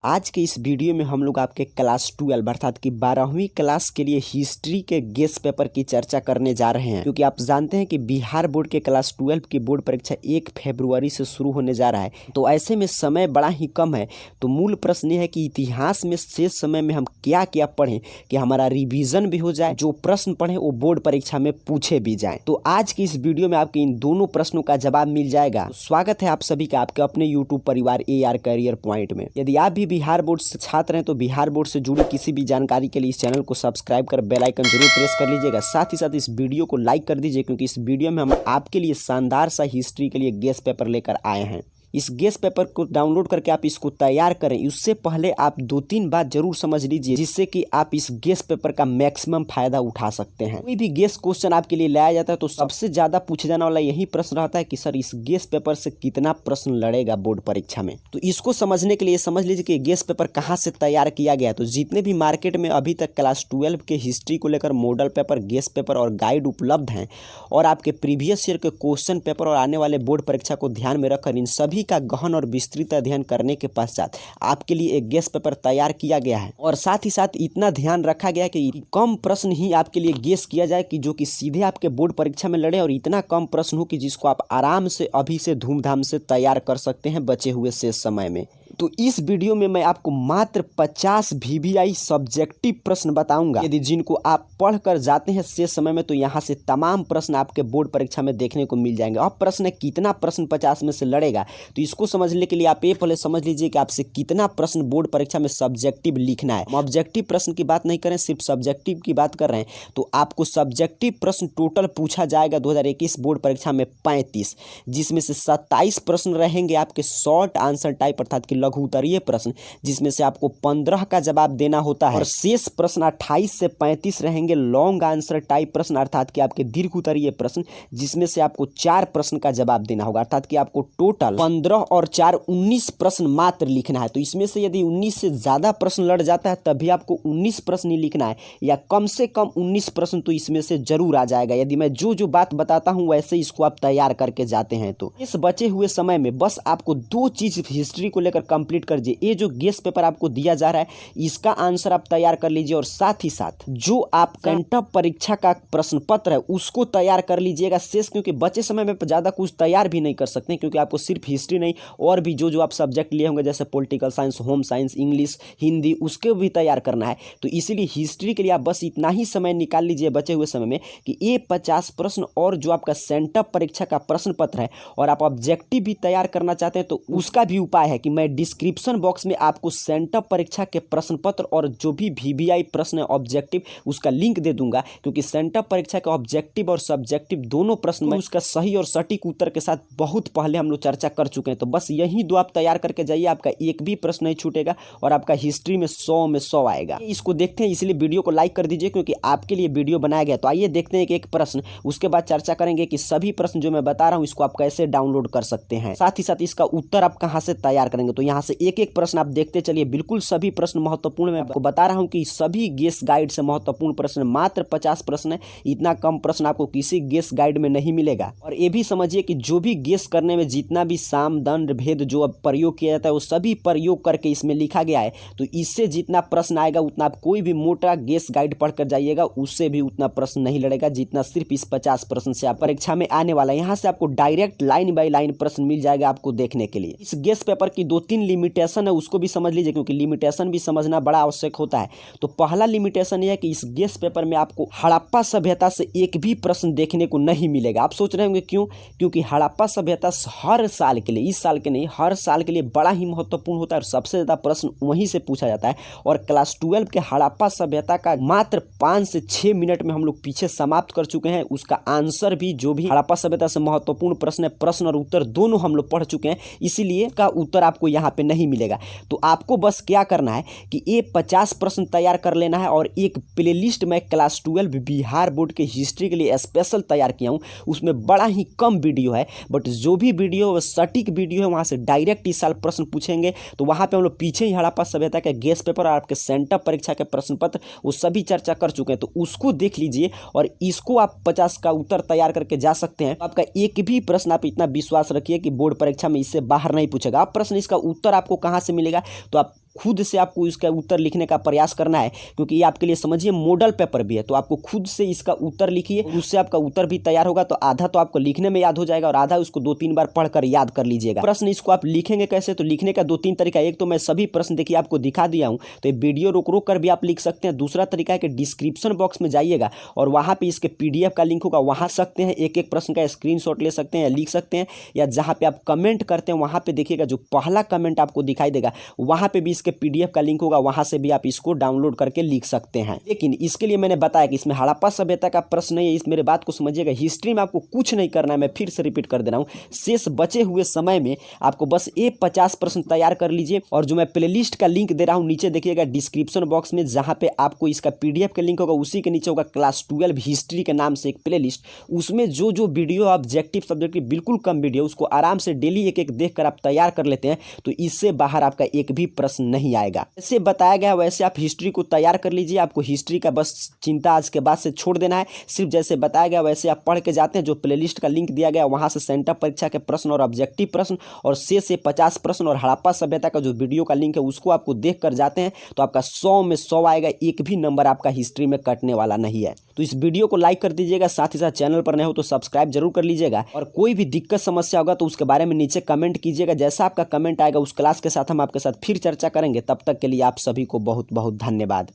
आज के इस वीडियो में हम लोग आपके क्लास 12 अर्थात कि 12वीं क्लास के लिए हिस्ट्री के गेस पेपर की चर्चा करने जा रहे हैं, क्योंकि आप जानते हैं कि बिहार बोर्ड के क्लास 12 की बोर्ड परीक्षा 1 फरवरी से शुरू होने जा रहा है। तो ऐसे में समय बड़ा ही कम है। तो मूल प्रश्न ये है कि इतिहास में शेष समय में हम क्या क्या पढ़ें कि हमारा रिवीजन भी हो जाए, जो प्रश्न पढ़ें वो बोर्ड परीक्षा में पूछे भी जाए। तो आज की इस वीडियो में आपके इन दोनों प्रश्नों का जवाब मिल जाएगा। तो स्वागत है आप सभी का आपके अपने यूट्यूब परिवार AR करियर पॉइंट में। यदि आप भी बिहार बोर्ड से छात्र हैं तो बिहार बोर्ड से जुड़ी किसी भी जानकारी के लिए इस चैनल को सब्सक्राइब कर बेल आइकन जरूर प्रेस कर लीजिएगा। साथ ही साथ इस वीडियो को लाइक कर दीजिए, क्योंकि इस वीडियो में हम आपके लिए शानदार सा हिस्ट्री के लिए गेस पेपर लेकर आए हैं। इस गेस पेपर को डाउनलोड करके आप इसको तैयार करें। उससे पहले आप 2-3 बात जरूर समझ लीजिए, जिससे कि आप इस गेस पेपर का मैक्सिमम फायदा उठा सकते हैं। कोई भी गेस क्वेश्चन आपके लिए लाया जाता है तो सबसे ज्यादा पूछे जाने वाला यही प्रश्न रहता है कि सर इस गेस पेपर से कितना प्रश्न लड़ेगा बोर्ड परीक्षा में। तो इसको समझने के लिए समझ लीजिए कि गेस पेपर कहाँ से तैयार किया गया है। तो जितने भी मार्केट में अभी तक क्लास 12 के हिस्ट्री को लेकर मॉडल पेपर, गेस पेपर और गाइड उपलब्ध हैं, और आपके प्रीवियस ईयर के क्वेश्चन पेपर और आने वाले बोर्ड परीक्षा को ध्यान में रखकर इन सभी का गहन और विस्तृत अध्ययन करने के पश्चात आपके लिए एक गेस पेपर तैयार किया गया है। और साथ ही साथ इतना ध्यान रखा गया है कि कम प्रश्न ही आपके लिए गेस किया जाए कि जो कि सीधे आपके बोर्ड परीक्षा में लड़े, और इतना कम प्रश्न हो कि जिसको आप आराम से अभी से धूमधाम से तैयार कर सकते हैं बचे हुए शेष समय में। तो इस वीडियो में मैं आपको मात्र 50 VBI सब्जेक्टिव प्रश्न बताऊंगा। यदि जिनको आप पढ़कर जाते हैं शेष समय में तो यहाँ से तमाम प्रश्न आपके बोर्ड परीक्षा में देखने को मिल जाएंगे। अब प्रश्न है कितना प्रश्न 50 में से लड़ेगा, तो इसको समझने के लिए आप ये पहले समझ लीजिए कि आपसे कितना प्रश्न बोर्ड परीक्षा में सब्जेक्टिव लिखना है। हम ऑब्जेक्टिव प्रश्न की बात नहीं करें, सिर्फ सब्जेक्टिव की बात कर रहे हैं। तो आपको सब्जेक्टिव प्रश्न टोटल पूछा जाएगा 2021 बोर्ड परीक्षा में 35, जिसमें से 27 प्रश्न रहेंगे आपके शॉर्ट आंसर टाइप अर्थात कि लघु उत्तरीय प्रश्न, जिसमें से आपको 15 का जवाब देना होता है, और शेष प्रश्न 28 से 35 रहेंगे लॉन्ग आंसर टाइप प्रश्न अर्थात कि आपके दीर्घ उत्तरीय प्रश्न, जिसमें से आपको 4 प्रश्न का जवाब देना होगा। अर्थात कि आपको टोटल 15 और 4 19 प्रश्न मात्र लिखना है। तो इसमें से यदि 19 से ज्यादा प्रश्न लड़ जाता है तभी आपको 19 प्रश्न ही लिखना है, या कम से कम 19 प्रश्न तो इसमें से जरूर आ जाएगा यदि मैं जो जो बात बताता हूं वैसे इसको आप तैयार करके जाते हैं। तो इस बचे हुए समय में बस आपको 2 चीज हिस्ट्री को लेकर कंप्लीट कर दीजिए। ये जो गेस पेपर आपको दिया जा रहा है इसका आंसर आप तैयार कर लीजिए, और साथ ही साथ जो आपका सेंटअप परीक्षा का प्रश्न पत्र है उसको तैयार कर लीजिएगा शेष, क्योंकि बचे समय में ज्यादा कुछ तैयार भी नहीं कर सकते, क्योंकि आपको सिर्फ हिस्ट्री नहीं और भी जो आप सब्जेक्ट लिए होंगे जैसे political science, home science, English, Hindi, उसके भी तैयार करना है। तो इसीलिए हिस्ट्री के लिए आप बस इतना ही समय निकाल लीजिए बचे हुए समय में कि ये 50 प्रश्न और जो आपका सेंटअप परीक्षा का प्रश्न पत्र है, और आप ऑब्जेक्टिव भी तैयार करना चाहते हैं तो उसका भी उपाय है कि मैं डिस्क्रिप्शन बॉक्स में आपको सेंटअप परीक्षा के प्रश्न पत्र और जो भी VBI प्रश्न है ऑब्जेक्टिव उसका लिंक दे दूंगा, क्योंकि सेंटअप परीक्षा का ऑब्जेक्टिव और सब्जेक्टिव दोनों प्रश्न में उसका सही और सटीक उत्तर के साथ बहुत पहले हम लोग चर्चा कर चुके हैं। तो बस यही 2 आप तैयार करके जाइए, आपका एक भी प्रश्न नहीं छूटेगा और आपका हिस्ट्री में 100 में 100 आएगा। इसको देखते हैं, इसलिए वीडियो को लाइक कर दीजिए क्योंकि आपके लिए वीडियो बनाया गया। तो आइए देखते हैं एक प्रश्न, उसके बाद चर्चा करेंगे कि सभी प्रश्न जो मैं बता रहा हूँ इसको आप कैसे डाउनलोड कर सकते हैं, साथ ही साथ इसका उत्तर आप कहाँ से तैयार करेंगे। तो यहाँ से एक एक प्रश्न आप देखते चलिए, बिल्कुल सभी प्रश्न महत्वपूर्ण। मैं आपको बता रहा हूं कि सभी गेस गाइड से महत्वपूर्ण प्रश्न मात्र 50 प्रश्न है। इतना कम प्रश्न आपको किसी गेस गाइड में नहीं मिलेगा। और ये भी समझिए कि जो भी गेस करने में जितना भी साम दंड भेद जो अब प्रयोग किया जाता है वो सभी प्रयोग करके इसमें लिखा गया है। तो इससे जितना प्रश्न आएगा उतना आप कोई भी मोटा गेस गाइड पढ़कर जाइएगा उससे भी उतना प्रश्न नहीं लड़ेगा जितना सिर्फ इस 50 प्रश्न से आप परीक्षा में आने वाला है। यहाँ से आपको डायरेक्ट लाइन बाई लाइन प्रश्न मिल जाएगा आपको देखने के लिए। इस गेस पेपर की 2-3 लिमिटेशन है उसको भी समझ लीजिए, क्योंकि लिमिटेशन भी समझना बड़ा आवश्यक होता है। तो पहला लिमिटेशन यह है कि इस गेस पेपर में आपको हड़प्पा सभ्यता से एक भी प्रश्न देखने को नहीं मिलेगा। आप सोच रहे होंगे क्यों? क्योंकि हड़प्पा सभ्यता हर साल के लिए, इस साल के नहीं हर साल के लिए बड़ा ही महत्वपूर्ण होता है और सबसे ज्यादा प्रश्न वहीं से पूछा जाता है। और क्लास 12 के हड़प्पा सभ्यता का मात्र 5 से 6 मिनट में हम लोग पीछे समाप्त कर चुके हैं। उसका आंसर भी जो भी हड़प्पा सभ्यता से महत्वपूर्ण प्रश्न है, प्रश्न और उत्तर दोनों हम लोग पढ़ चुके हैं, इसीलिए का उत्तर आपको यहाँ पे नहीं मिलेगा। तो आपको बस क्या करना है कि ये 50 प्रश्न तैयार कर लेना है, और एक प्लेलिस्ट मैं क्लास 12 बिहार बोर्ड के हिस्ट्री के लिए स्पेशल तैयार किया हूँ। उसमें बड़ा ही कम वीडियो है, बट जो भी वीडियो है सटीक वीडियो है, वहाँ से डायरेक्ट इस साल प्रश्न पूछेंगे। तो वहाँ पे हम लोग पीछे ही हड़प्पा सभ्यता के गेस पेपर और आपके सेंटअप परीक्षा के प्रश्न पत्र वो सभी चर्चा कर चुके हैं। तो उसको देख लीजिए और इसको आप 50 का उत्तर तैयार करके जा सकते हैं। आपका एक भी प्रश्न आप इतना विश्वास रखिए कि बोर्ड परीक्षा में इससे बाहर नहीं पूछेगा। आप प्रश्न इसका उत्तर आपको कहाँ से मिलेगा, तो आप खुद से आपको इसका उत्तर लिखने का प्रयास करना है, क्योंकि ये आपके लिए समझिए मॉडल पेपर भी है। तो आपको खुद से इसका उत्तर लिखिए, उससे आपका उत्तर भी तैयार होगा। तो आधा तो आपको लिखने में याद हो जाएगा और आधा उसको 2-3 बार पढ़कर याद कर लीजिएगा। प्रश्न इसको आप लिखेंगे कैसे, तो लिखने का 2-3 तरीका। एक तो मैं सभी प्रश्न देखिए आपको दिखा दिया हूं, तो ये वीडियो रोक रोक कर भी आप लिख सकते हैं। दूसरा तरीका है कि डिस्क्रिप्शन बॉक्स में जाइएगा और वहां पे इसके पीडीएफ का लिंक होगा, वहां सकते हैं एक एक प्रश्न का स्क्रीनशॉट ले सकते हैं या लिख सकते हैं, या जहां पे आप कमेंट करते हैं वहां पे देखिएगा जो पहला कमेंट आपको दिखाई देगा वहां पे भी इसके पीडीएफ का लिंक होगा, वहां से भी आप इसको डाउनलोड करके लिख सकते हैं। लेकिन इसके लिए मैंने बताया कि इसमें हड़प्पा सभ्यता का प्रश्न नहीं है। इस मेरे बात को समझिएगा, हिस्ट्री में आपको कुछ नहीं करना है। मैं फिर से रिपीट कर दे रहा हूं, शेष बचे हुए समय में आपको बस ये 50 प्रश्न तैयार कर लीजिए। और जो मैं प्लेलिस्ट का लिंक दे रहा हूं नीचे देखिएगा डिस्क्रिप्शन बॉक्स में, जहां पे आपको इसका पीडीएफ का लिंक होगा, उसी के नीचे होगा क्लास 12 हिस्ट्री के नाम से एक प्लेलिस्ट। उसमें जो जो वीडियो ऑब्जेक्टिव सब्जेक्ट की बिल्कुल कम वीडियो, उसको आराम से डेली एक एक देखकर आप तैयार कर लेते हैं, तो इससे बाहर आपका एक भी प्रश्न नहीं आएगा। जैसे बताया गया वैसे आप हिस्ट्री को तैयार कर लीजिए। आपको हिस्ट्री का बस चिंता आज के बाद से छोड़ देना है। सिर्फ जैसे बताया गया वैसे आप पढ़ के जाते हैं। जो प्लेलिस्ट का लिंक दिया गया वहां से सेंटर परीक्षा के प्रश्न और ऑब्जेक्टिव प्रश्न और से 50 प्रश्न और हड़प्पा सभ्यता का जो वीडियो का लिंक है उसको आपको देख कर जाते हैं, तो आपका 100 में 100 आएगा। एक भी नंबर आपका हिस्ट्री में कटने वाला नहीं है। तो इस वीडियो को लाइक कर दीजिएगा, साथ ही साथ चैनल पर नए हो तो सब्सक्राइब जरूर कर लीजिएगा। और कोई भी दिक्कत समस्या होगा तो उसके बारे में नीचे कमेंट कीजिएगा। जैसा आपका कमेंट आएगा उस क्लास के साथ हम आपके साथ फिर चर्चा करेंगे। तब तक के लिए आप सभी को बहुत बहुत धन्यवाद।